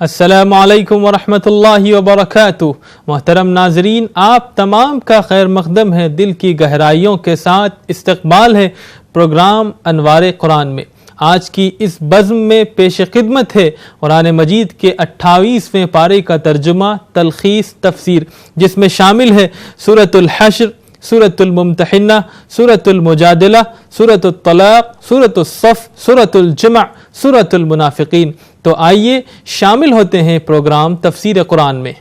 السلام علیکم ورحمۃ اللہ وبرکاتہ۔ محترم ناظرین، آپ تمام کا خیر مقدم ہے، دل کی گہرائیوں کے ساتھ استقبال ہے پروگرام انوار قرآن میں۔ آج کی اس بزم میں پیش خدمت ہے قرآن مجید کے 28ویں پارے کا ترجمہ، تلخیص، تفسیر، جس میں شامل ہے سورۃ الحشر، سورۃ الممتحنہ، سورۃ المجادلہ، سورۃ الطلاق، سورۃ الصف، سورۃ الجمع، سورۃ المنافقین۔ تو آئیے شامل ہوتے ہیں پروگرام تفسیر قرآن میں۔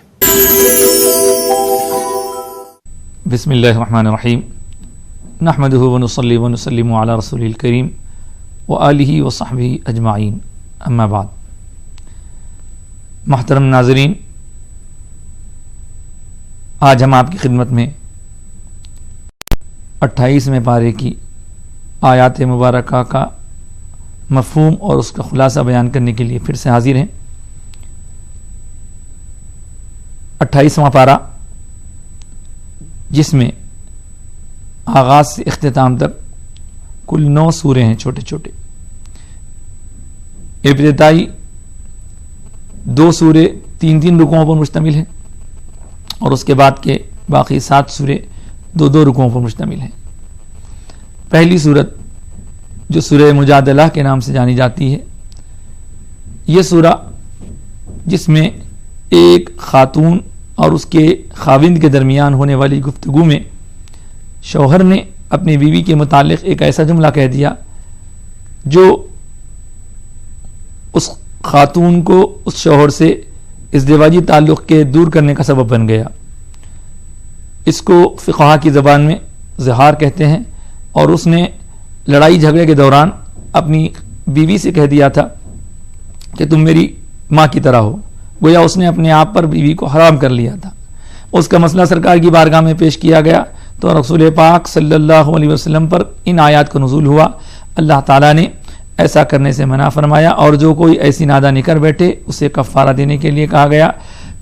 بسم اللہ الرحمن الرحیم، نحمدہ ونصلی ونسلم علی رسول الکریم وآلہ وصحبہ اجمعین، اما بعد۔ محترم ناظرین، آج ہم آپ کی خدمت میں 28ویں پارے کی آیات مبارکہ کا مفہوم اور اس کا خلاصہ بیان کرنے کے لیے پھر سے حاضر ہیں۔ 28واں پارہ، جس میں آغاز سے اختتام تک کل 9 سورے ہیں، چھوٹے چھوٹے۔ ابتدائی 2 سورے 3 رکوعوں پر مشتمل ہیں، اور اس کے بعد کے باقی 7 سورے 2 رکوعوں پر مشتمل ہیں۔ پہلی سورت جو سورہ مجادلہ کے نام سے جانی جاتی ہے، یہ سورہ جس میں ایک خاتون اور اس کے خاوند کے درمیان ہونے والی گفتگو میں شوہر نے اپنی بیوی کے متعلق ایک ایسا جملہ کہہ دیا جو اس خاتون کو اس شوہر سے ازدواجی تعلق کے دور کرنے کا سبب بن گیا۔ اس کو فقہا کی زبان میں زہار کہتے ہیں، اور اس نے لڑائی جھگڑے کے دوران اپنی بیوی سے کہہ دیا تھا کہ تم میری ماں کی طرح ہو، گویا اس نے اپنے آپ پر بیوی کو حرام کر لیا تھا۔ اس کا مسئلہ سرکار کی بارگاہ میں پیش کیا گیا تو رسول پاک صلی اللہ علیہ وسلم پر ان آیات کا نزول ہوا۔ اللہ تعالیٰ نے ایسا کرنے سے منع فرمایا، اور جو کوئی ایسی نادانی کر بیٹھے اسے کفارہ دینے کے لیے کہا گیا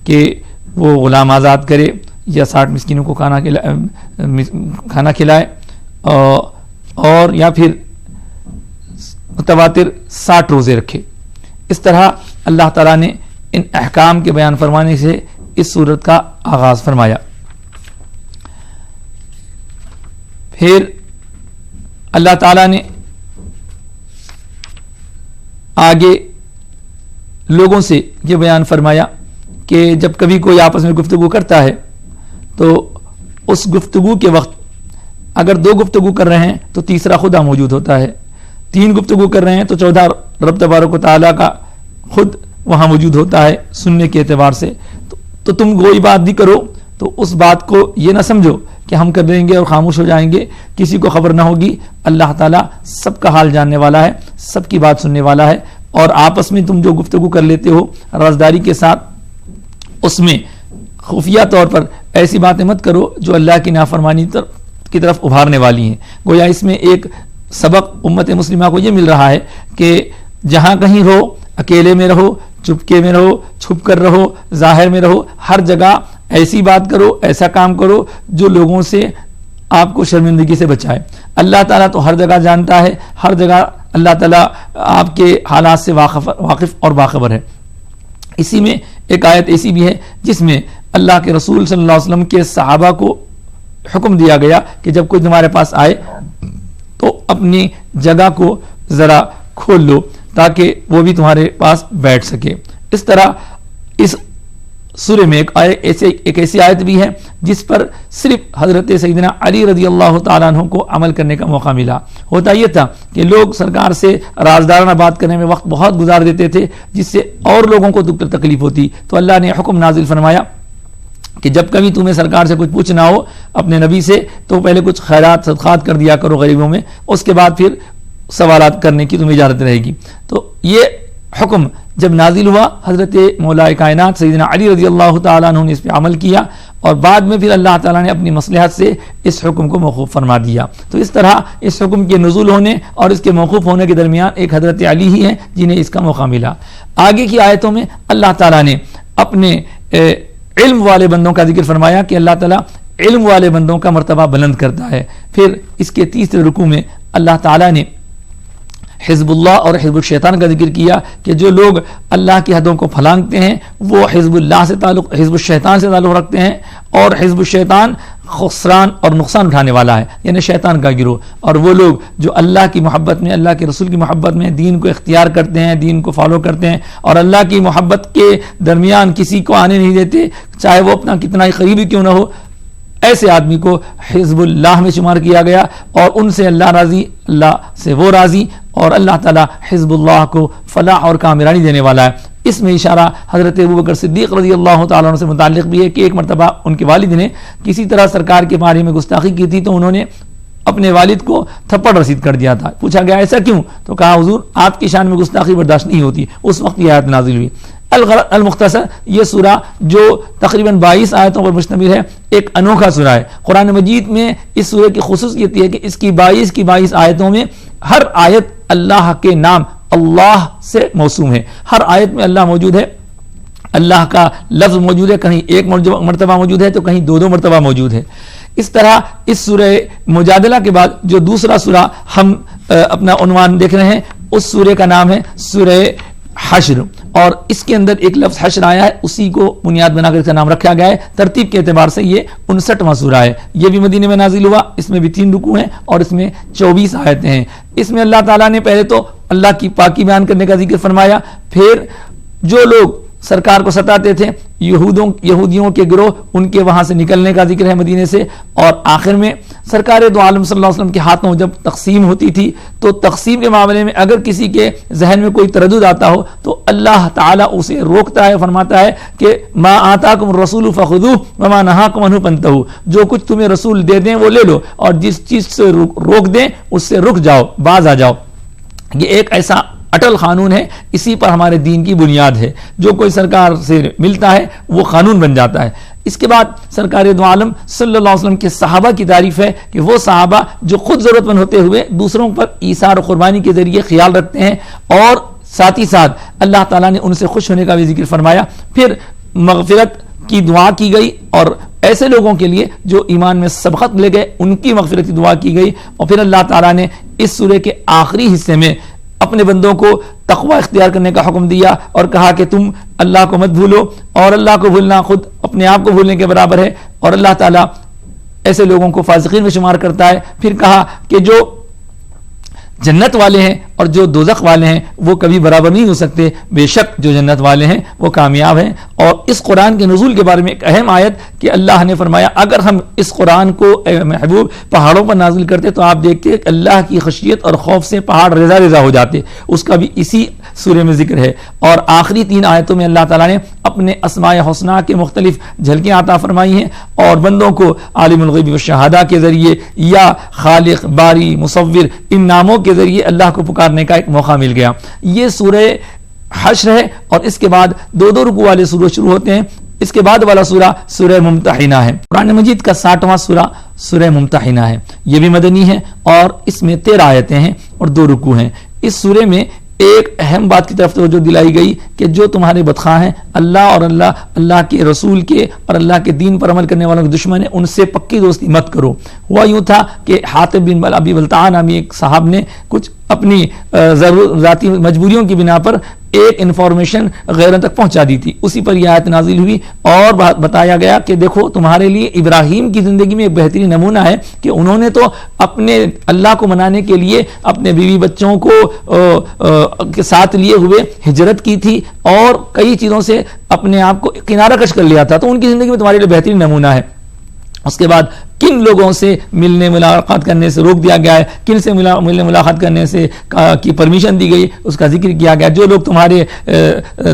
کہ وہ غلام آزاد کرے یا 60 مسکینوں کو کھانا کھلائے، اور یا پھر متواتر 60 روزے رکھے۔ اس طرح اللہ تعالیٰ نے ان احکام کے بیان فرمانے سے اس صورت کا آغاز فرمایا۔ پھر اللہ تعالیٰ نے آگے لوگوں سے یہ بیان فرمایا کہ جب کبھی کوئی آپس میں گفتگو کرتا ہے تو اس گفتگو کے وقت اگر 2 گفتگو کر رہے ہیں تو تیسرا خدا موجود ہوتا ہے، 3 گفتگو کر رہے ہیں تو 14 رب تبارک و تعالیٰ کا خود وہاں موجود ہوتا ہے سننے کے اعتبار سے۔ تو تم کوئی بات بھی کرو تو اس بات کو یہ نہ سمجھو کہ ہم کر دیں گے اور خاموش ہو جائیں گے، کسی کو خبر نہ ہوگی۔ اللہ تعالیٰ سب کا حال جاننے والا ہے، سب کی بات سننے والا ہے، اور آپس میں تم جو گفتگو کر لیتے ہو رازداری کے ساتھ، اس میں خفیہ طور پر ایسی باتیں مت کرو جو اللہ کی نافرمانی کی طرف ابھارنے والی ہیں۔ گویا اس میں ایک سبق امت مسلمہ کو یہ مل رہا ہے کہ جہاں کہیں رہو، اکیلے میں رہو، چپکے میں رہو، چھپ کر رہو، ظاہر میں رہو، ہر جگہ ایسی بات کرو، ایسا کام کرو جو لوگوں سے آپ کو شرمندگی سے بچائے۔ اللہ تعالیٰ تو ہر جگہ جانتا ہے، ہر جگہ اللہ تعالیٰ آپ کے حالات سے واقف اور باخبر ہے۔ اسی میں ایک آیت ایسی بھی ہے جس میں اللہ کے رسول صلی اللہ علیہ وسلم کے صحابہ کو حکم دیا گیا کہ جب کوئی تمہارے پاس آئے تو اپنی جگہ کو ذرا کھول لو تاکہ وہ بھی تمہارے پاس بیٹھ سکے۔ اس طرح اس سورے میں ایک ایسی آیت بھی ہے جس پر صرف حضرت سیدنا علی رضی اللہ تعالیٰ عنہ کو عمل کرنے کا موقع ملا۔ ہوتا یہ تھا کہ لوگ سرکار سے رازدارانہ بات کرنے میں وقت بہت گزار دیتے تھے، جس سے اور لوگوں کو تکلیف ہوتی، تو اللہ نے حکم نازل فرمایا کہ جب کبھی تمہیں سرکار سے کچھ پوچھنا ہو اپنے نبی سے تو پہلے کچھ خیرات صدقات کر دیا کرو غریبوں میں، اس کے بعد پھر سوالات کرنے کی تمہیں اجازت رہے گی۔ تو یہ حکم جب نازل ہوا، حضرت مولا کائنات سیدنا علی رضی اللہ تعالیٰ عنہ نے اس پہ عمل کیا، اور بعد میں پھر اللہ تعالیٰ نے اپنی مصلحت سے اس حکم کو موقوف فرما دیا۔ تو اس طرح اس حکم کے نزول ہونے اور اس کے موقوف ہونے کے درمیان ایک حضرت علی ہی ہیں جنہیں اس کا موقع ملا۔ آگے کی آیتوں میں اللہ تعالیٰ نے اپنے علم والے بندوں کا ذکر فرمایا کہ اللہ تعالیٰ علم والے بندوں کا مرتبہ بلند کرتا ہے۔ پھر اس کے تیسرے رکوع میں اللہ تعالیٰ نے حزب اللہ اور حزب الشیطان کا ذکر کیا کہ جو لوگ اللہ کی حدوں کو پھلانگتے ہیں وہ حزب اللہ سے تعلق، حزب الشیطان سے تعلق رکھتے ہیں، اور حزب الشیطان خسران اور نقصان اٹھانے والا ہے، یعنی شیطان کا گروہ۔ اور وہ لوگ جو اللہ کی محبت میں، اللہ کے رسول کی محبت میں دین کو اختیار کرتے ہیں، دین کو فالو کرتے ہیں، اور اللہ کی محبت کے درمیان کسی کو آنے نہیں دیتے، چاہے وہ اپنا کتنا ہی قریبی کیوں نہ ہو، ایسے آدمی کو حزب اللہ میں شمار کیا گیا، اور ان سے اللہ راضی، اللہ سے وہ راضی، اور اللہ تعالی حزب اللہ کو فلاح اور کامیابی دینے والا ہے۔ اس میں اشارہ حضرت ابوبکر صدیق رضی اللہ تعالیٰ عنہ سے متعلق بھی ہے کہ ایک مرتبہ ان کے والد نے کسی طرح سرکار کے بارے میں گستاخی کی تھی، تو انہوں نے اپنے والد کو تھپڑ رسید کر دیا تھا۔ پوچھا گیا ایسا کیوں؟ تو کہا حضور آپ کی شان میں گستاخی برداشت نہیں ہوتی۔ اس وقت یہ آیت نازل ہوئی۔ المختصر، یہ سورہ جو تقریباً 22 آیتوں پر مشتمل ہے، ایک انوکھا سورہ ہے۔ قرآن مجید میں اس سورہ کی خصوصیت یہ ہے کہ اس کی 22 آیتوں میں ہر آیت اللہ کے نام اللہ سے موسوم ہے، ہر آیت میں اللہ موجود ہے، اللہ کا لفظ موجود ہے، کہیں ایک مرتبہ موجود ہے تو کہیں دو مرتبہ موجود ہے۔ اس طرح اس سورہ مجادلہ کے بعد جو دوسرا سورہ ہم اپنا عنوان دیکھ رہے ہیں، اس سورہ کا نام ہے سورہ حشر، اور اس کے اندر ایک لفظ حشر آیا ہے، اسی کو بنیاد بنا کر اس کا نام رکھا گیا ہے۔ ترتیب کے اعتبار سے یہ 59واں سورہ ہے، یہ بھی مدینے میں نازل ہوا، اس میں بھی 3 رکوع ہیں اور اس میں 24 آیتیں ہیں۔ اس میں اللہ تعالیٰ نے پہلے تو اللہ کی پاکی بیان کرنے کا ذکر فرمایا، پھر جو لوگ سرکار کو ستاتے تھے یہودیوں کے گروہ، ان کے وہاں سے نکلنے کا ذکر ہے مدینے سے، اور آخر میں سرکار دو عالم صلی اللہ علیہ وسلم کے ہاتھوں جب تقسیم ہوتی تھی تو تقسیم کے معاملے میں اگر کسی کے ذہن میں کوئی تردد آتا ہو تو اللہ تعالیٰ اسے روکتا ہے، فرماتا ہے کہ ما آتاکم الرسول فخذوہ وما نہاکم عنہ فانتہوا، جو کچھ تمہیں رسول دے دیں وہ لے لو، اور جس چیز سے روک دیں اس سے رک جاؤ، باز آ جاؤ۔ یہ ایک ایسا اٹل قانون ہے، اسی پر ہمارے دین کی بنیاد ہے، جو کوئی سرکار سے ملتا ہے وہ قانون بن جاتا ہے۔ اس کے بعد سرکار دو عالم صلی اللہ علیہ وسلم کے صحابہ کی تعریف ہے کہ وہ صحابہ جو خود ضرورت مند ہوتے ہوئے دوسروں پر ایثار و قربانی کے ذریعے خیال رکھتے ہیں، اور ساتھ ہی ساتھ اللہ تعالیٰ نے ان سے خوش ہونے کا بھی ذکر فرمایا۔ پھر مغفرت کی دعا کی گئی، اور ایسے لوگوں کے لیے جو ایمان میں سبقت لے گئے ان کی مغفرت کی دعا کی گئی، اور پھر اللہ تعالیٰ نے اس سورہ کے آخری حصے میں اپنے بندوں کو تقوی اختیار کرنے کا حکم دیا اور کہا کہ تم اللہ کو مت بھولو، اور اللہ کو بھولنا خود اپنے آپ کو بھولنے کے برابر ہے، اور اللہ تعالیٰ ایسے لوگوں کو فاسقین میں شمار کرتا ہے۔ پھر کہا کہ جو جنت والے ہیں اور جو دوزخ والے ہیں وہ کبھی برابر نہیں ہو سکتے، بے شک جو جنت والے ہیں وہ کامیاب ہیں۔ اور اس قرآن کے نزول کے بارے میں ایک اہم آیت کہ اللہ نے فرمایا اگر ہم اس قرآن کو اے محبوب پہاڑوں پر نازل کرتے تو آپ دیکھتے کہ اللہ کی خشیت اور خوف سے پہاڑ ریزہ ریزہ ہو جاتے، اس کا بھی اسی سورہ میں ذکر ہے۔ اور آخری 3 آیتوں میں اللہ تعالیٰ نے اپنے اسماء حسنہ کے مختلف جھلکیاں عطا فرمائی ہیں، اور بندوں کو عالم الغیب والشہادہ کے ذریعے یا خالق، باری، مصور، ان ناموں کے ذریعے اللہ کو پکارنے کا ایک موقع مل گیا۔ یہ سورہ حشر ہے، اور اس کے بعد 2 رکوع والے سورہ شروع ہوتے ہیں۔ اس کے بعد والا سورہ سورہ ممتحنہ ہے، قرآن مجید کا 60واں سورہ سورہ ممتحنہ ہے، یہ بھی مدنی ہے، اور اس میں 13 آیتیں ہیں اور 2 رکوع ہیں۔ اس سورہ میں ایک اہم بات کی طرف توجہ دلائی گئی کہ جو تمہارے بدخواہ ہیں، اللہ اور اللہ کے رسول کے اور اللہ کے دین پر عمل کرنے والوں کے دشمن ہیں، ان سے پکی دوستی مت کرو۔ ہوا یوں تھا کہ حاطب بن ابی بلتعہ نامی ایک صاحب نے کچھ اپنی ذاتی مجبوریوں کی بنا پر ایک انفارمیشن غیروں تک پہنچا دی تھی، اسی پر یہ آیت نازل ہوئی، اور بتایا گیا کہ دیکھو تمہارے لیے ابراہیم کی زندگی میں ایک بہترین نمونہ ہے کہ انہوں نے تو اپنے اللہ کو منانے کے لیے اپنے بیوی بچوں کو کے ساتھ لیے ہوئے ہجرت کی تھی، اور کئی چیزوں سے اپنے آپ کو کنارہ کش کر لیا تھا، تو ان کی زندگی میں تمہارے لیے بہترین نمونہ ہے۔ اس کے بعد کن لوگوں سے ملنے ملاقات کرنے سے روک دیا گیا ہے، کن سے ملنے ملاقات کرنے سے کی پرمیشن دی گئی، اس کا ذکر کیا گیا۔ جو لوگ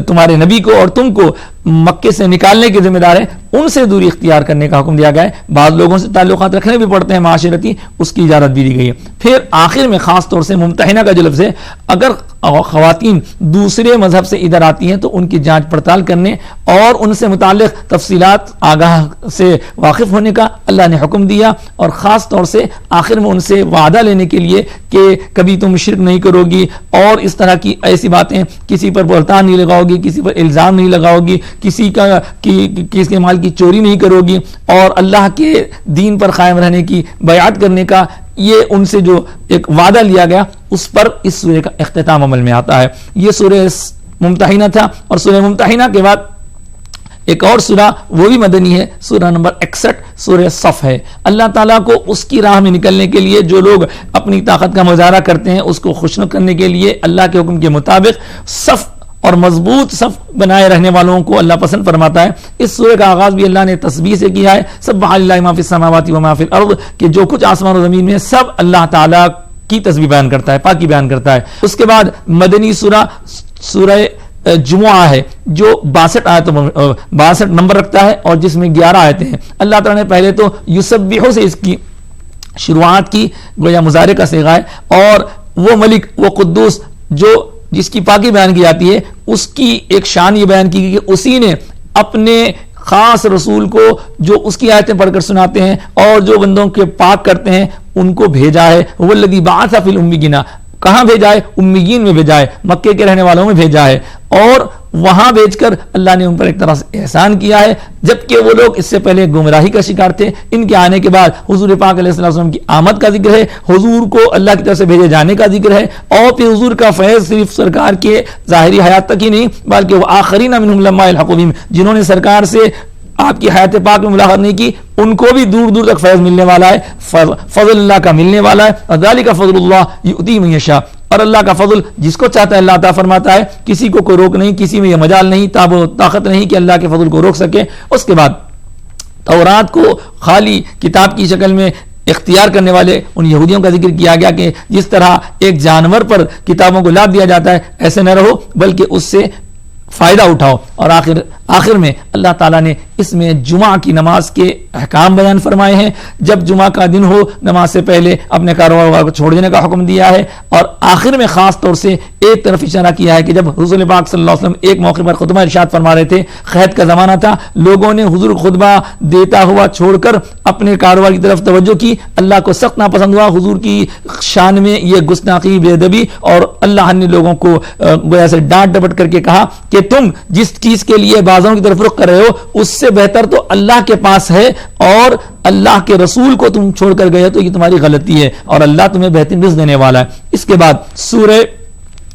تمہارے نبی کو اور تم کو مکے سے نکالنے کے ذمہ دار ہیں ان سے دوری اختیار کرنے کا حکم دیا گیا ہے۔ بعض لوگوں سے تعلقات رکھنے بھی پڑتے ہیں معاشرتی، اس کی اجازت بھی دی گئی ہے۔ پھر آخر میں خاص طور سے ممتحنہ کا جو لفظ ہے، اگر خواتین دوسرے مذہب سے ادھر آتی ہیں تو ان کی جانچ پڑتال کرنے اور ان سے متعلق تفصیلات آگاہ سے واقف ہونے کا اللہ نے حکم دیا، اور خاص طور سے آخر میں ان سے وعدہ لینے کے لیے کہ کبھی تم شرک نہیں کرو گی، اور اس طرح کی ایسی باتیں، کسی پر بہتان نہیں لگاؤ گی، کسی پر الزام نہیں لگاؤ گی، کسی کے مال کی چوری نہیں کرو گی، اور اللہ کے دین پر قائم رہنے کی بیعت کرنے کا یہ ان سے جو ایک وعدہ لیا گیا اس پر اس سورہ کا اختتام عمل میں آتا ہے. یہ سورہ ممتحنہ تھا, اور سورہ ممتحنہ کے بعد ایک اور سورہ وہ بھی مدنی ہے, سورہ نمبر 61 سورہ صف ہے. اللہ تعالیٰ کو اس کی راہ میں نکلنے کے لیے جو لوگ اپنی طاقت کا مظاہرہ کرتے ہیں اس کو خوشنود کرنے کے لیے اللہ کے حکم کے مطابق صف اور مضبوط صف بنائے رہنے والوں کو اللہ پسند فرماتا ہے. اس سورہ کا آغاز بھی اللہ نے تسبیح سے کیا ہے, سبح للہ ما فی السماوات و ما فی الارض, کہ جو کچھ آسمان و زمین میں سب اللہ تعالیٰ کی تسبیح بیان کرتا ہے, پاکی بیان کرتا ہے. اس کے بعد مدنی سورہ جمعہ ہے جو 62 نمبر رکھتا ہے اور جس میں 11 آیتیں ہیں. اللہ تعالیٰ نے پہلے تو یسبحو سے اس کی شروعات کی, گویا مضارع کا صیغہ ہے, اور وہ ملک وہ قدوس جو جس کی پاکی بیان کی جاتی ہے اس کی ایک شان یہ بیان کی گئی کہ اسی نے اپنے خاص رسول کو جو اس کی آیتیں پڑھ کر سناتے ہیں اور جو بندوں کے پاک کرتے ہیں ان کو بھیجا ہے. والذی بعث فی الامیین, کہاں بھیجا ہے؟ امیین میں بھیجا ہے, مکے کے رہنے والوں میں بھیجا ہے, اور وہاں بھیج کر اللہ نے ان پر ایک طرح سے احسان کیا ہے. جبکہ وہ لوگ اس سے پہلے گمراہی کا شکار تھے, ان کے آنے کے بعد حضور پاک علیہ السلام کی آمد کا ذکر ہے, حضور کو اللہ کی طرف سے بھیجے جانے کا ذکر ہے, اور پھر حضور کا فیض صرف سرکار کے ظاہری حیات تک ہی نہیں بلکہ وہ آخرین منہم لما یلحق بہم, جنہوں نے سرکار سے آپ کی حیات پاک میں ملاقات نہیں کی ان کو بھی دور دور تک فیض ملنے والا ہے, فضل اللہ کا ملنے والا ہے. ذالک فضل اللہ یؤتی من یشاء, اور اللہ کا فضل جس کو چاہتا ہے اللہ عطا فرماتا ہے. کسی کو کوئی روک نہیں, کسی میں یہ مجال نہیں, تاب و طاقت نہیں کہ اللہ کے فضل کو روک سکے. اس کے بعد تورات کو خالی کتاب کی شکل میں اختیار کرنے والے ان یہودیوں کا ذکر کیا گیا کہ جس طرح ایک جانور پر کتابوں کو لاد دیا جاتا ہے ایسے نہ رہو بلکہ اس سے فائدہ اٹھاؤ. اور آخر میں اللہ تعالیٰ نے اس میں جمعہ کی نماز کے احکام بیان فرمائے ہیں. جب جمعہ کا دن ہو نماز سے پہلے اپنے کاروبار کو چھوڑ دینے کا حکم دیا ہے, اور آخر میں خاص طور سے ایک طرف اشارہ کیا ہے کہ جب حضور پاک صلی اللہ علیہ وسلم ایک موقع پر خطبہ ارشاد فرما رہے تھے, قحط کا زمانہ تھا, لوگوں نے حضور خطبہ دیتا ہوا چھوڑ کر اپنے کاروبار کی طرف توجہ کی. اللہ کو سخت ناپسند ہوا حضور کی شان میں یہ گستاخی, بے ادبی, اور اللہ نے لوگوں کو گویا سے ڈانٹ ڈپٹ کر کے کہا کہ تم جس چیز کے لیے بازاروں کی طرف رخ کر رہے ہو اس سے بہتر تو اللہ کے پاس ہے, اور اللہ کے رسول کو تم چھوڑ کر گئے ہو تو یہ تمہاری غلطی ہے, اور اللہ تمہیں بہترین رزق دینے والا ہے. اس کے بعد سورہ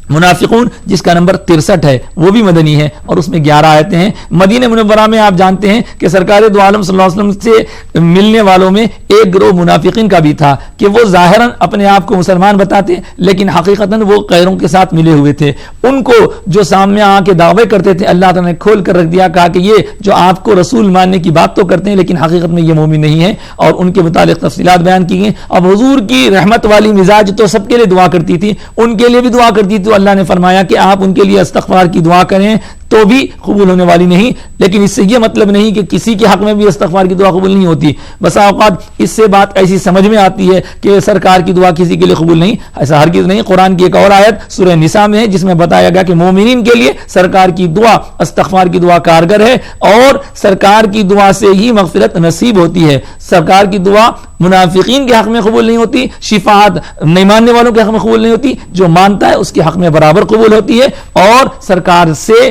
منافقون جس کا نمبر 63 ہے وہ بھی مدنی ہے, اور اس میں 11 آیتیں ہیں. مدینہ منورہ میں آپ جانتے ہیں کہ سرکار دو عالم صلی اللہ علیہ وسلم سے ملنے والوں میں ایک گروہ منافقین کا بھی تھا کہ وہ ظاہراً اپنے آپ کو مسلمان بتاتے لیکن حقیقتاً وہ غیروں کے ساتھ ملے ہوئے تھے. ان کو جو سامنے آ کے دعوے کرتے تھے اللہ تعالیٰ نے کھول کر رکھ دیا, کہا کہ یہ جو آپ کو رسول ماننے کی بات تو کرتے ہیں لیکن حقیقت میں یہ مومن نہیں ہے, اور ان کے متعلق تفصیلات بیان کی گئیں. اب حضور کی رحمت والی مزاج تو سب کے لیے دعا کرتی تھی, ان کے لیے بھی دعا کرتی تھی. اللہ نے فرمایا کہ آپ ان کے لیے استغفار کی دعا کریں تو بھی قبول ہونے والی نہیں, لیکن اس سے یہ مطلب نہیں کہ کسی کے حق میں بھی استغفار کی دعا قبول نہیں ہوتی. بسا اوقات اس سے بات ایسی سمجھ میں آتی ہے کہ سرکار کی دعا کسی کے لیے قبول نہیں, ایسا ہرگز نہیں. قرآن کی ایک اور آیت سورہ نساء میں ہے جس میں بتایا گیا کہ مومنین کے لیے سرکار کی دعا استغفار کی دعا کارگر ہے, اور سرکار کی دعا سے ہی مغفرت نصیب ہوتی ہے. سرکار کی دعا منافقین کے حق میں قبول نہیں ہوتی, شفاعت نہیں ماننے والوں کے حق میں قبول نہیں ہوتی, جو مانتا ہے اس کے حق میں برابر قبول ہوتی ہے, اور سرکار سے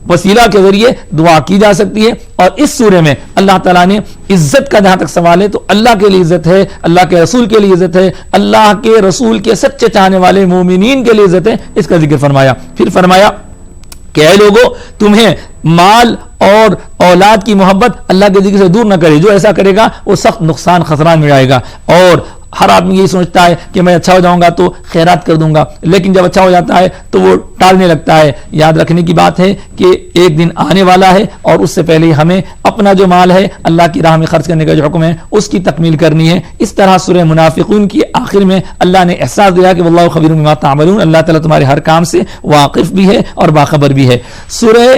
وسیلہ کے ذریعے دعا کی جا سکتی ہے. اور اس سورے میں اللہ تعالیٰ نے عزت کا جہاں تک سوال ہے تو اللہ کے لیے عزت ہے, اللہ کے رسول کے لیے عزت ہے, اللہ کے رسول کے سچے چاہنے والے مومنین کے لیے عزت ہے, اس کا ذکر فرمایا. پھر فرمایا کہ اے لوگوں تمہیں مال اور اولاد کی محبت اللہ کے ذکر سے دور نہ کرے, جو ایسا کرے گا وہ سخت نقصان خسران میں جائے گا. اور ہر آدمی یہی سوچتا ہے کہ میں اچھا ہو جاؤں گا تو خیرات کر دوں گا, لیکن جب اچھا ہو جاتا ہے تو وہ ٹالنے لگتا ہے. یاد رکھنے کی بات ہے کہ ایک دن آنے والا ہے, اور اس سے پہلے ہمیں اپنا جو مال ہے اللہ کی راہ میں خرچ کرنے کا جو حکم ہے اس کی تکمیل کرنی ہے. اس طرح سورہ منافقون کی آخر میں اللہ نے احساس دیا کہ واللہ خبیر بما تعملون, اللہ تعالیٰ تمہارے ہر کام سے واقف بھی ہے اور باخبر بھی ہے. سورہ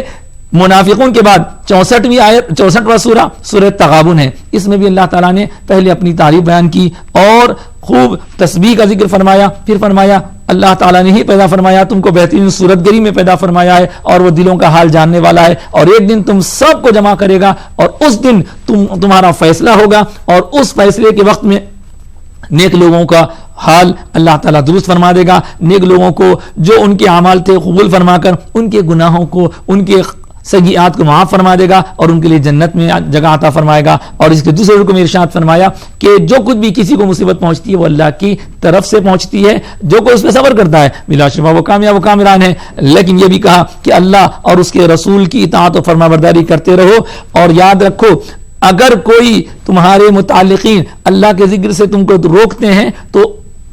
منافقون کے بعد 64ویں آیت 64واں سورہ سورہ تغابن ہے. اس میں بھی اللہ تعالیٰ نے پہلے اپنی تعریف بیان کی اور خوب تسبیح کا ذکر فرمایا. پھر فرمایا اللہ تعالیٰ نے ہی پیدا فرمایا, تم کو بہترین صورت گری میں پیدا فرمایا ہے, اور وہ دلوں کا حال جاننے والا ہے, اور ایک دن تم سب کو جمع کرے گا, اور اس دن تمہارا فیصلہ ہوگا, اور اس فیصلے کے وقت میں نیک لوگوں کا حال اللہ تعالیٰ درست فرما دے گا. نیک لوگوں کو جو ان کے اعمال تھے قبول فرما کر ان کے گناہوں کو, ان کے سیئات کو معاف فرما دے گا اور ان کے لیے جنت میں جگہ عطا فرمائے گا. اور اس کے دوسرے رکوع میں ارشاد فرمایا کہ جو کچھ بھی کسی کو مصیبت پہنچتی ہے وہ اللہ کی طرف سے پہنچتی ہے, جو کوئی اس پہ صبر کرتا ہے بلا شبہ وہ کامیاب و کامران ہے. لیکن یہ بھی کہا کہ اللہ اور اس کے رسول کی اطاعت و فرما برداری کرتے رہو, اور یاد رکھو اگر کوئی تمہارے متعلقین اللہ کے ذکر سے تم کو روکتے ہیں تو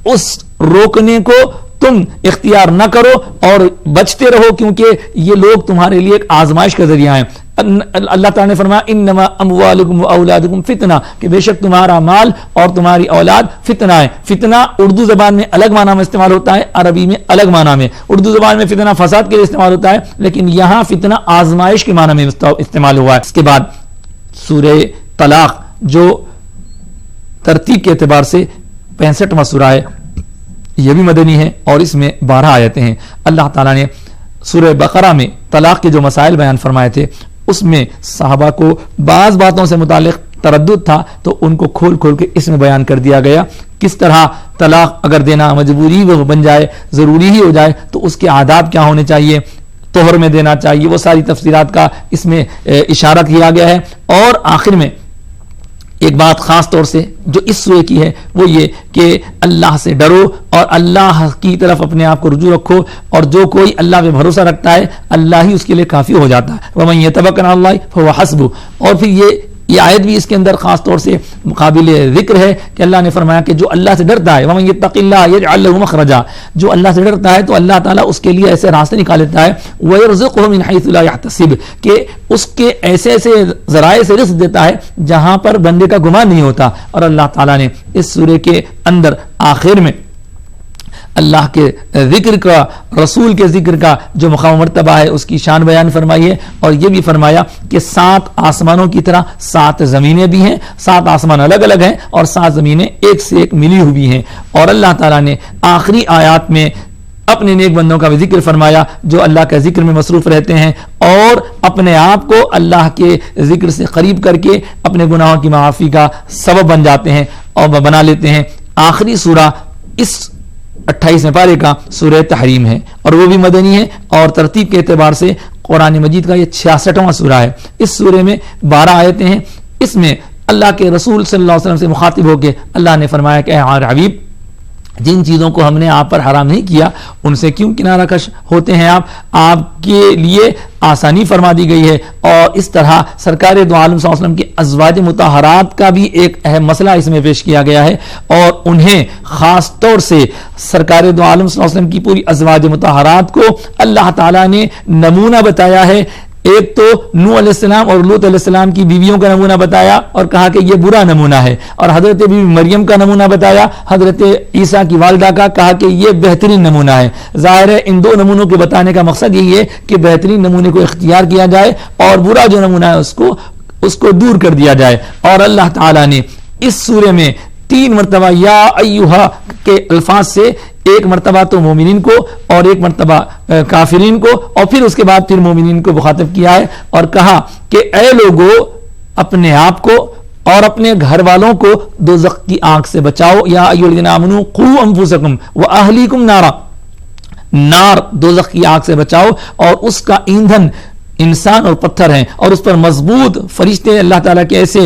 اس روکنے کو تم اختیار نہ کرو اور بچتے رہو, کیونکہ یہ لوگ تمہارے لیے ایک آزمائش کا ذریعہ ہیں. اللہ تعالیٰ نے فرمایا انما اموالکم و اولادکم فتنہ, کہ بے شک تمہارا مال اور تمہاری اولاد فتنہ ہے. فتنہ اردو زبان میں الگ معنی میں استعمال ہوتا ہے, عربی میں الگ معنی میں. اردو زبان میں فتنہ فساد کے لیے استعمال ہوتا ہے, لیکن یہاں فتنہ آزمائش کے معنی میں استعمال ہوا ہے. اس کے بعد سورہ طلاق جو ترتیب کے اعتبار سے 65واں سورہ ہے, یہ بھی مدنی ہے اور اس میں 12 آیتیں ہیں. اللہ تعالیٰ نے سورہ بقرہ میں طلاق کے جو مسائل بیان فرمائے تھے اس میں صحابہ کو بعض باتوں سے متعلق تردد تھا تو ان کو کھول کھول کے اس میں بیان کر دیا گیا. کس طرح طلاق اگر دینا مجبوری وہ بن جائے, ضروری ہی ہو جائے, تو اس کے آداب کیا ہونے چاہیے, طہر میں دینا چاہیے, وہ ساری تفصیلات کا اس میں اشارہ کیا گیا ہے. اور آخر میں ایک بات خاص طور سے جو اس سورے کی ہے وہ یہ کہ اللہ سے ڈرو اور اللہ کی طرف اپنے آپ کو رجوع رکھو, اور جو کوئی اللہ پہ بھروسہ رکھتا ہے اللہ ہی اس کے لیے کافی ہو جاتا ہے. وَمَن يَتَوَكَّلْ عَلَى اللَّهِ فَهُوَ حَسْبُهُ. اور پھر یہ آیت بھی اس کے اندر خاص طور سے قابل ذکر ہے کہ اللہ نے فرمایا کہ جو اللہ سے ڈرتا ہے وَمَن يَتَّقِ اللَّهَ يَجْعَل لَّهُ مَخْرَجًا, جو اللہ سے ڈرتا ہے تو اللہ تعالیٰ اس کے لیے ایسے راستے نکال لیتا ہے, وَيَرْزُقْهُ مِنْ حَيْثُ لَا يَحْتَسِبُ, کہ اس کے ایسے ایسے ذرائع سے رزق دیتا ہے جہاں پر بندے کا گمان نہیں ہوتا. اور اللہ تعالیٰ نے اس سورے کے اندر آخر میں اللہ کے ذکر کا, رسول کے ذکر کا جو مقام مرتبہ ہے اس کی شان بیان فرمائی ہے, اور یہ بھی فرمایا کہ 7 آسمانوں کی طرح 7 زمینیں بھی ہیں, 7 آسمان الگ الگ ہیں اور 7 زمینیں ایک سے ایک ملی ہوئی ہیں. اور اللہ تعالیٰ نے آخری آیات میں اپنے نیک بندوں کا بھی ذکر فرمایا جو اللہ کے ذکر میں مصروف رہتے ہیں اور اپنے آپ کو اللہ کے ذکر سے قریب کر کے اپنے گناہوں کی معافی کا سبب بن جاتے ہیں اور بنا لیتے ہیں. آخری سورہ اس 28ویں پارے کا سورہ تحریم ہے اور وہ بھی مدنی ہے, اور ترتیب کے اعتبار سے قرآن مجید کا یہ 66واں سورہ ہے. اس سورے میں 12 آیتیں ہیں. اس میں اللہ کے رسول صلی اللہ علیہ وسلم سے مخاطب ہو کے اللہ نے فرمایا کہ اے حبیب, جن چیزوں کو ہم نے آپ پر حرام نہیں کیا ان سے کیوں کنارہ کش ہوتے ہیں آپ کے لیے آسانی فرما دی گئی ہے. اور اس طرح سرکار دو عالم صلی اللہ علیہ وسلم کی ازواج مطہرات کا بھی ایک اہم مسئلہ اس میں پیش کیا گیا ہے, اور انہیں خاص طور سے سرکار دو عالم صلی اللہ علیہ وسلم کی پوری ازواج مطہرات کو اللہ تعالیٰ نے نمونہ بتایا ہے. ایک تو نوح علیہ السلام اور لوط علیہ السلام کی بیویوں کا نمونہ بتایا اور کہا کہ یہ برا نمونہ ہے, اور حضرت بیوی مریم کا نمونہ بتایا, حضرت عیسیٰ کی والدہ کا, کہا کہ یہ بہترین نمونہ ہے. ظاہر ہے ان 2 نمونوں کے بتانے کا مقصد یہی ہے کہ بہترین نمونے کو اختیار کیا جائے اور برا جو نمونہ ہے اس کو دور کر دیا جائے. اور اللہ تعالیٰ نے اس سورے میں 3 مرتبہ یا ایھا کے الفاظ سے, ایک مرتبہ تو مومنین کو اور ایک مرتبہ کافرین کو, اور پھر اس کے بعد پھر مومنین کو مخاطب کیا ہے اور کہا کہ اے لوگو اپنے آپ کو اور اپنے گھر والوں کو دوزخ کی آگ سے بچاؤ. یا ایھا الذین آمنوا قوا انفسکم واہلیکم نارا, نار دوزخ کی آگ سے بچاؤ, اور اس کا ایندھن انسان اور پتھر ہیں, اور اس پر مضبوط فرشتے اللہ تعالیٰ کے ایسے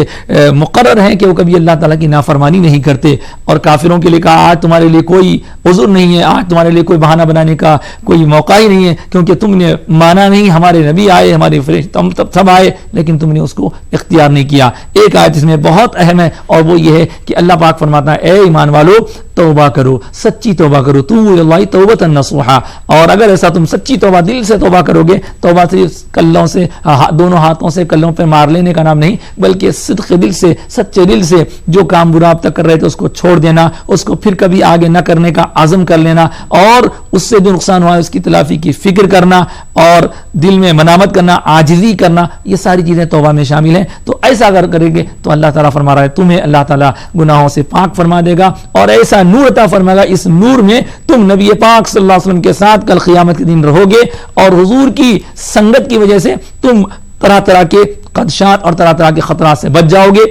مقرر ہیں کہ وہ کبھی اللہ تعالیٰ کی نافرمانی نہیں کرتے. اور کافروں کے لیے کہا آج تمہارے لیے کوئی عذر نہیں ہے, آج تمہارے لیے کوئی بہانہ بنانے کا کوئی موقع ہی نہیں ہے, کیونکہ تم نے مانا نہیں, ہمارے نبی آئے, ہمارے فرشتے سب آئے, لیکن تم نے اس کو اختیار نہیں کیا. ایک آیت اس میں بہت اہم ہے اور وہ یہ ہے کہ اللہ پاک فرماتا ہے اے ایمان والو توبہ کرو, سچی توبہ کرو, توبوا الی اللہ توبۃ نصوحا. اور اگر ایسا تم سچی توبہ دل سے توبہ کرو گے, توبہ صرف کلوں سے, دونوں ہاتھوں سے کلوں پہ مار لینے کا نام نہیں, بلکہ صدق دل سے, سچے دل سے جو کام برا اب تک کر رہے تھے اس کو چھوڑ دینا, اس کو پھر کبھی آگے نہ کرنے کا عزم کر لینا, اور اس سے جو نقصان ہوا ہے اس کی تلافی کی فکر کرنا, اور دل میں منامت کرنا, عاجزی کرنا, یہ ساری چیزیں توبہ میں شامل ہیں. تو ایسا اگر کریں گے تو اللہ تعالیٰ فرما رہا ہے تمہیں اللہ تعالیٰ گناہوں سے پاک فرما دے گا اور ایسا نور عطا فرمائے گا, اس نور میں تم نبی پاک صلی اللہ علیہ وسلم کے ساتھ کل قیامت کے دن رہو گے, اور حضور کی سنگت کی وجہ سے تم طرح طرح کے خدشات اور طرح طرح کے خطرات سے بچ جاؤ گے.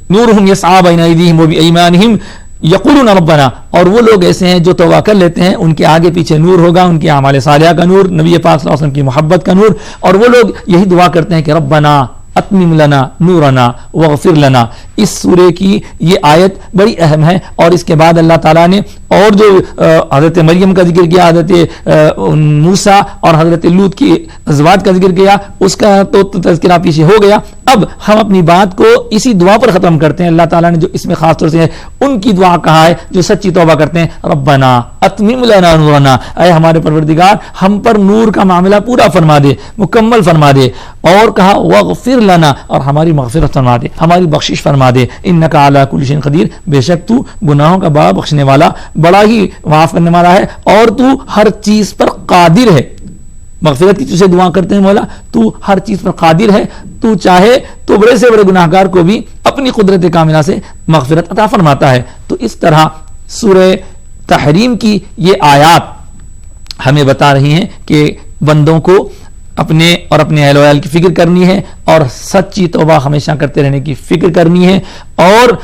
نورہم یسعی بین ایدیہم وبایمانہم یقولون ربنا، اور وہ لوگ ایسے ہیں جو توبہ کر لیتے ہیں، ان کے آگے پیچھے نور ہوگا، ان کے اعمال صالحہ کا نور، نبی پاک صلی اللہ علیہ وسلم کی محبت کا نور، اور وہ لوگ یہی دعا کرتے ہیں کہ ربنا اتمم لنا نورنا واغفر لنا. اس سورے کی یہ آیت بڑی اہم ہے، اور اس کے بعد اللہ تعالیٰ نے اور جو حضرت مریم کا ذکر کیا، حضرت موسیٰ اور حضرت لوط کی ازواج کا ذکر کیا، اس کا تو تذکرہ پیچھے ہو گیا. اب ہم اپنی بات کو اسی دعا پر ختم کرتے ہیں. اللہ تعالیٰ نے جو اس میں خاص طور سے ان کی دعا کہا ہے جو سچی توبہ کرتے ہیں، ربنا اتمم لنا نورنا، اے ہمارے پروردگار ہم پر نور کا معاملہ پورا فرما دے، مکمل فرما دے. اور کہا واغفر لنا، اور ہماری مغفرت فرما دے، ہماری بخشش فرما دے. انک علی کل شیء قدیر، بے شک تو گناہوں کا بڑا بخشنے والا، بڑا ہی معاف کرنے والا ہے، اور تو ہر چیز پر قادر ہے. مغفرت کی تجھے دعا کرتے ہیں مولا، تو ہر چیز پر قادر ہے، تو چاہے تو بڑے سے بڑے گناہگار کو بھی اپنی قدرت کاملہ سے مغفرت عطا فرماتا ہے. تو اس طرح سورہ تحریم کی یہ آیات ہمیں بتا رہی ہیں کہ بندوں کو اپنے اور اپنے اہل و عیال کی فکر کرنی ہے، اور سچی توبہ ہمیشہ کرتے رہنے کی فکر کرنی ہے، اور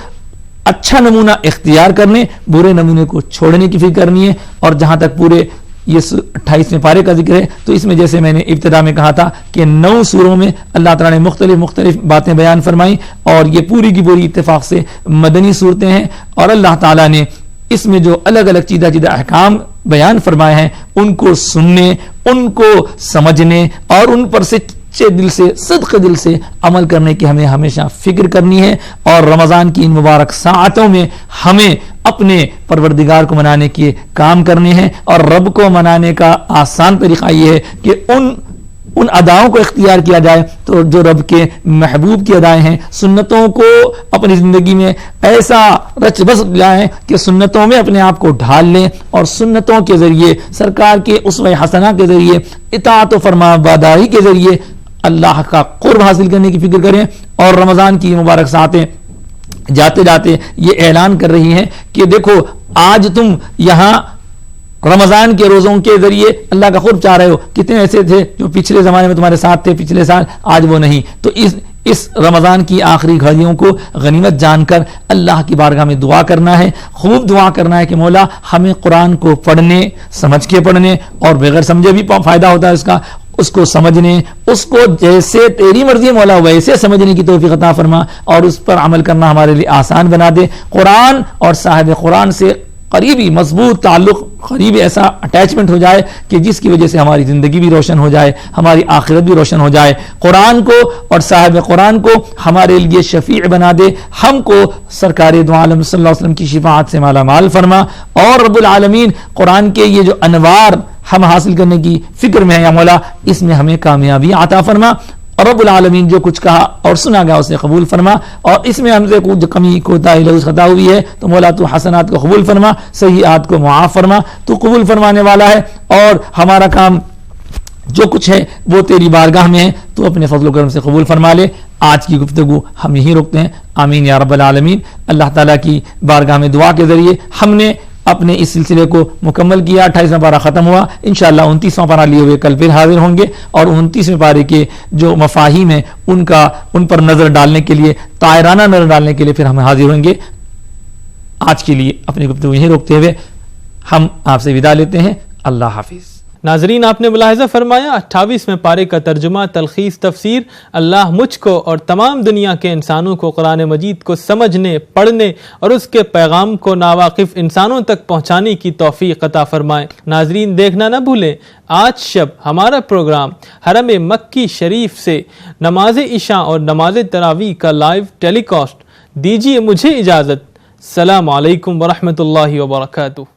اچھا نمونہ اختیار کرنے، برے نمونے کو چھوڑنے کی فکر کرنی ہے. اور جہاں تک پورے یہ 28ویں پارے کا ذکر ہے، تو اس میں جیسے میں نے ابتدا میں کہا تھا کہ 9 سوروں میں اللہ تعالیٰ نے مختلف باتیں بیان فرمائیں، اور یہ پوری کی پوری اتفاق سے مدنی صورتیں ہیں. اور اللہ تعالیٰ نے اس میں جو الگ الگ چیدہ احکام بیان فرمائے ہیں، ان کو سننے، ان کو سمجھنے، اور ان پر سچے دل سے، صدق دل سے عمل کرنے کی ہمیں ہمیشہ فکر کرنی ہے. اور رمضان کی ان مبارک ساعتوں میں ہمیں اپنے پروردگار کو منانے کے کام کرنے ہیں. اور رب کو منانے کا آسان طریقہ یہ ہے کہ ان اداؤں کو اختیار کیا جائے تو جو رب کے محبوب کی ادائیں ہیں. سنتوں کو اپنی زندگی میں ایسا رچ بس لائیں کہ سنتوں میں اپنے آپ کو ڈھال لیں، اور سنتوں کے ذریعے، سرکار کے اسوہ حسنہ کے ذریعے، اطاعت و فرما برداری کے ذریعے اللہ کا قرب حاصل کرنے کی فکر کریں. اور رمضان کی مبارک ساعتیں جاتے جاتے یہ اعلان کر رہی ہیں کہ دیکھو آج تم یہاں رمضان کے روزوں کے ذریعے اللہ کا قرب چاہ رہے ہو. کتنے ایسے تھے جو پچھلے زمانے میں تمہارے ساتھ تھے، پچھلے سال، آج وہ نہیں. تو اس رمضان کی آخری گھڑیوں کو غنیمت جان کر اللہ کی بارگاہ میں دعا کرنا ہے، خوب دعا کرنا ہے کہ مولا ہمیں قرآن کو پڑھنے، سمجھ کے پڑھنے، اور بغیر سمجھے بھی فائدہ ہوتا ہے اس کو سمجھنے، اس کو جیسے تیری مرضی مولا ویسے سمجھنے کی توفیق عطا فرما، اور اس پر عمل کرنا ہمارے لیے آسان بنا دے. قرآن اور صاحب قرآن سے قریبی مضبوط تعلق، قریبی ایسا اٹیچمنٹ ہو جائے کہ جس کی وجہ سے ہماری زندگی بھی روشن ہو جائے، ہماری آخرت بھی روشن ہو جائے. قرآن کو اور صاحب قرآن کو ہمارے لیے شفیع بنا دے، ہم کو سرکار دو عالم صلی اللہ علیہ وسلم کی شفاعت سے مالا مال فرما. اور رب العالمین قرآن کے یہ جو انوار ہم حاصل کرنے کی فکر میں ہیں یا مولا، اس میں ہمیں کامیابی عطا فرما. اور رب العالمین جو کچھ کہا اور سنا گیا اسے قبول فرما، اور اس میں ہم سے کچھ کمی کوتاہی لغز خطا ہوئی ہے تو مولا تو حسنات کو قبول فرما، سیئات کو معاف فرما. تو قبول فرمانے والا ہے، اور ہمارا کام جو کچھ ہے وہ تیری بارگاہ میں ہے، تو اپنے فضل و کرم سے قبول فرما لے. آج کی گفتگو ہم یہی روکتے ہیں. آمین یا رب العالمین. اللہ تعالیٰ کی بارگاہ میں دعا کے ذریعے ہم نے اپنے اس سلسلے کو مکمل کیا. 28واں پارہ ختم ہوا. انشاءاللہ 29واں پارہ لیے ہوئے کل پھر حاضر ہوں گے، اور 29ویں پارے کے جو مفاہیم ہیں ان پر نظر ڈالنے کے لیے، طائرانہ نظر ڈالنے کے لیے پھر ہم حاضر ہوں گے. آج کے لیے اپنی گفتگو یہیں روکتے ہوئے ہم آپ سے وداع لیتے ہیں. اللہ حافظ. ناظرین، آپ نے ملاحظہ فرمایا 28ویں پارے کا ترجمہ، تلخیص، تفسیر. اللہ مجھ کو اور تمام دنیا کے انسانوں کو قرآن مجید کو سمجھنے، پڑھنے اور اس کے پیغام کو ناواقف انسانوں تک پہنچانے کی توفیق عطا فرمائے. ناظرین، دیکھنا نہ بھولیں آج شب ہمارا پروگرام حرم مکی شریف سے نماز عشاء اور نماز تراویح کا لائیو ٹیلی کاسٹ. دیجیے مجھے اجازت. السلام علیکم ورحمۃ اللہ وبرکاتہ.